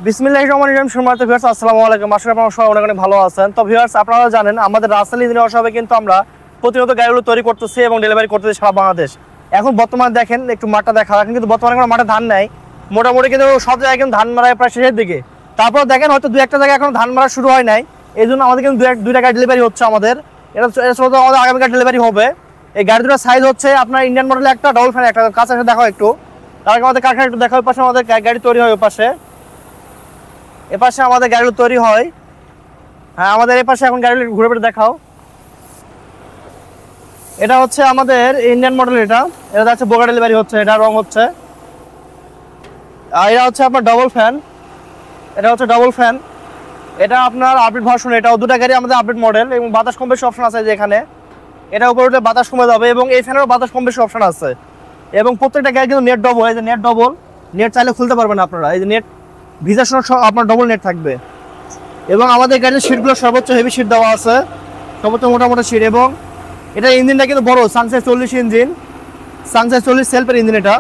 বিসমিল্লাহির রহমানির রহিম। সম্মানিত ভিউয়ার্স, আসসালামু আলাইকুম। আশা করি আপনারা সবাই অনেক ভালো আছেন। তো ভিউয়ার্স, আপনারা জানেন আমাদের রাসেল ইঞ্জিনিয়ার ওয়ার্কশপে কিন্তু আমরা প্রতিনিয়ত গাড়িগুলো তৈরি করতেছি এবং ডেলিভারি করতেছি সারা বাংলাদেশ। এখন বর্তমানে দেখেন একটু মাঠটা দেখা, এখন কিন্তু বর্তমানে কোনো মাঠে ধান নাই, মোটামুটি কিন্তু সব জায়গায় কিন্তু ধান মারা প্রায় শেষের দিকে। তারপর দেখেন হয়তো দু একটা জায়গায় এখন ধান মারা শুরু হয় নাই, এই জন্য আমাদের কিন্তু দুইটা গাড়ি ডেলিভারি হচ্ছে। আমাদের এটা আমাদের আগামীকাল ডেলিভারি হবে। এই গাড়ি দুটোর সাইজ হচ্ছে আপনার ইন্ডিয়ান মডেলের একটা, ডবল ফ্যান একটা। কাছে এসে দেখাও একটু, তার আগে আমাদের কারখানা একটু দেখা। ওই পাশে আমাদের গাড়ি তৈরি হয়, ওই পাশে এপাশে আমাদের গাড়িগুলো তৈরি হয়। হ্যাঁ, আমাদের এপাশে এখন গাড়ি ঘুরে ফিরে দেখাও। এটা হচ্ছে আমাদের ইন্ডিয়ান মডেল, এটা হচ্ছে বোগা ডেলিভারি হচ্ছে, এটা রং হচ্ছে। আর এটা হচ্ছে আপনার ডবল ফ্যান, এটা হচ্ছে ডবল ফ্যান, এটা আপনার আপডেট ভার্সন। এটাও দুটা গাড়ি আমাদের আপডেট মডেল এবং বাতাস কম বেশি অপশন আছে যে এখানে। এটা উপরে উঠলে বাতাস কমে যাবে এবং এই ফ্যানেরও বাতাস কম বেশি অপশন আছে। এবং প্রত্যেকটা গাড়ি কিন্তু নেট ডবল, এই যে নেট ডবল, নেট চাইলে খুলতে পারবেন আপনারা। এই যে নেট ভিজার সময় আপনার ডবল নেট থাকবে। এবং আমাদের গাড়ির সিটগুলো সর্বোচ্চ হেভি সিট দেওয়া আছে, সর্বোচ্চ মোটামোটা সিট। এবং এটা ইঞ্জিনটা কিন্তু বড়, সানসাইজ 40 ইঞ্জিন, সানসাইজ 40 সেলফের ইঞ্জিন এটা।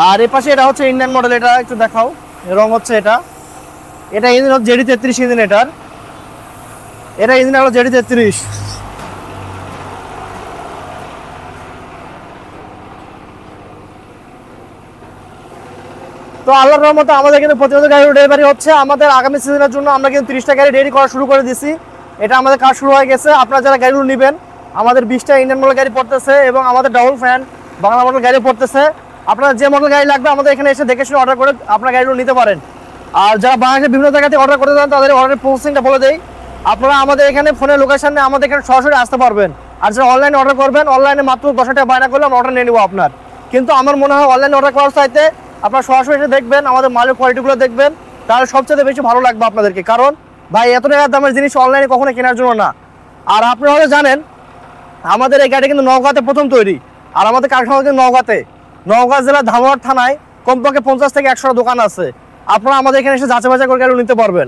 আর এ পাশে এটা হচ্ছে ইন্ডিয়ান মডেল, এটা একটু দেখাও। রং হচ্ছে এটা ইঞ্জিন হচ্ছে জেডি 33 ইঞ্জিন। এটা ইঞ্জিন হলো জেডি 33। তো আল্লাহর রহমতে আমাদের কিন্তু প্রতিনিয়ত গাড়ি ডেলিভারি হচ্ছে। আমাদের আগামী সিজনের জন্য আমরা কিন্তু 30টা গাড়ি রেডি করা শুরু করে দিয়েছি। এটা আমাদের কাজ শুরু হয়ে গেছে। আপনারা যারা গাড়িগুলো নেবেন, আমাদের 20টা ইন্ডিয়ান মডেল গাড়ি পড়তেছে এবং আমাদের ডবল ফ্যান বাংলা মডেল গাড়ি পড়তেছে। আপনারা যে মডেল গাড়ি লাগবে আমাদের এখানে এসে দেখে শুনে অর্ডার করে আপনারা গাড়িগুলো নিতে পারেন। আর যারা বাংলাদেশের বিভিন্ন জায়গা থেকে অর্ডার করতে চান তাদের অর্ডারের প্রসেসিংটা বলে দেই। আপনারা আমাদের এখানে ফোনের লোকেশনে আমাদের এখানে সরাসরি আসতে পারবেন। আর যারা অনলাইনে অর্ডার করবেন, অনলাইনে মাত্র 10 টাকা বায়না করলে আমরা অর্ডার নিয়ে নেবো আপনার। কিন্তু আমার মনে হয় অনলাইনে অর্ডার করার চাইতে আপনারা সরাসরি এসে দেখবেন, আমাদের মালের কোয়ালিটিগুলো দেখবেন, তাহলে সবচেয়ে বেশি ভালো লাগবে আপনাদেরকে। কারণ ভাই, এত টাকার দামের জিনিস অনলাইনে কখনো কেনার জন্য না। আর আপনারা হয়তো জানেন আমাদের এই গাড়ি কিন্তু নওগাঁতে প্রথম তৈরি। আর আমাদের কারখানা কিন্তু নওগাঁ জেলার ধামরাট থানায় কমপক্ষে 50 থেকে 100টা দোকান আছে। আপনারা আমাদের এখানে এসে যাচাই বাছাই করে গাড়ি নিতে পারবেন।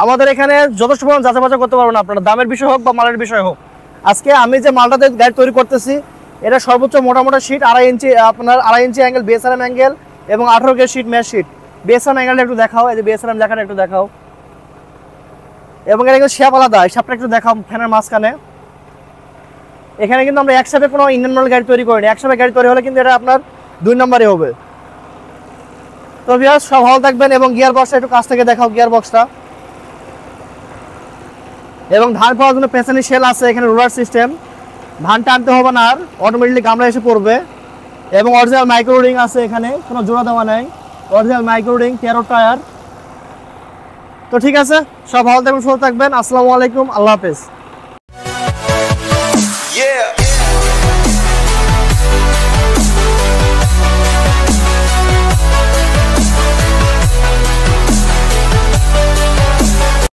আমাদের এখানে যথেষ্ট পরিমাণ যাচাই বাছাই করতে পারবেন আপনারা, দামের বিষয় হোক বা মালের বিষয় হোক। আজকে আমি যে মালটাতে গাড়ি তৈরি করতেছি, এটা সর্বোচ্চ মোটামোটা সিট 2.5 ইঞ্চি, আপনার 2.5 ইঞ্চি অ্যাঙ্গেল বিএসআরএম অ্যাঙ্গেল এবং 18 gauge sheet mesh sheet. BSRM অ্যাঙ্গেলটা একটু দেখাও, এই যে বিএসআরএম লেখাটা একটু দেখাও। এবং এটা কিন্তু শেপ আলাদা, এই শেপটা একটু দেখাও ফ্যানের মাঝখানে। এখানে কিন্তু আমরা একসাথে কোনো ইন্ডিয়ান মডেল গাড়ি তৈরি করিনি, একসাথে গাড়ি তৈরি হলে কিন্তু এটা আপনার 2 নম্বরে হবে। তো ভিউয়ার্স, সব ভালো থাকবেন। এবং গিয়ার বক্সটা একটু কাছ থেকে দেখাও, গিয়ার বক্সটা। এবং ধান পাওয়ার জন্য পেছনে শেল আছে, এখানে রোলার সিস্টেম, ধান টানতে হবে না, আর অটোমেটিকলি গামলা এসে পড়বে। এবং অরিজিনাল মাইক্রো রিং আছে, এখানে কোনো জোড়া দেওয়া নাই, অরিজিনাল মাইক্রো রিং, 13 টায়ার। তো ঠিক আছে, সব ভালো থাকবেন, সুস্থ থাকবেন। আসসালামু আলাইকুম, আল্লাহ হাফেজ।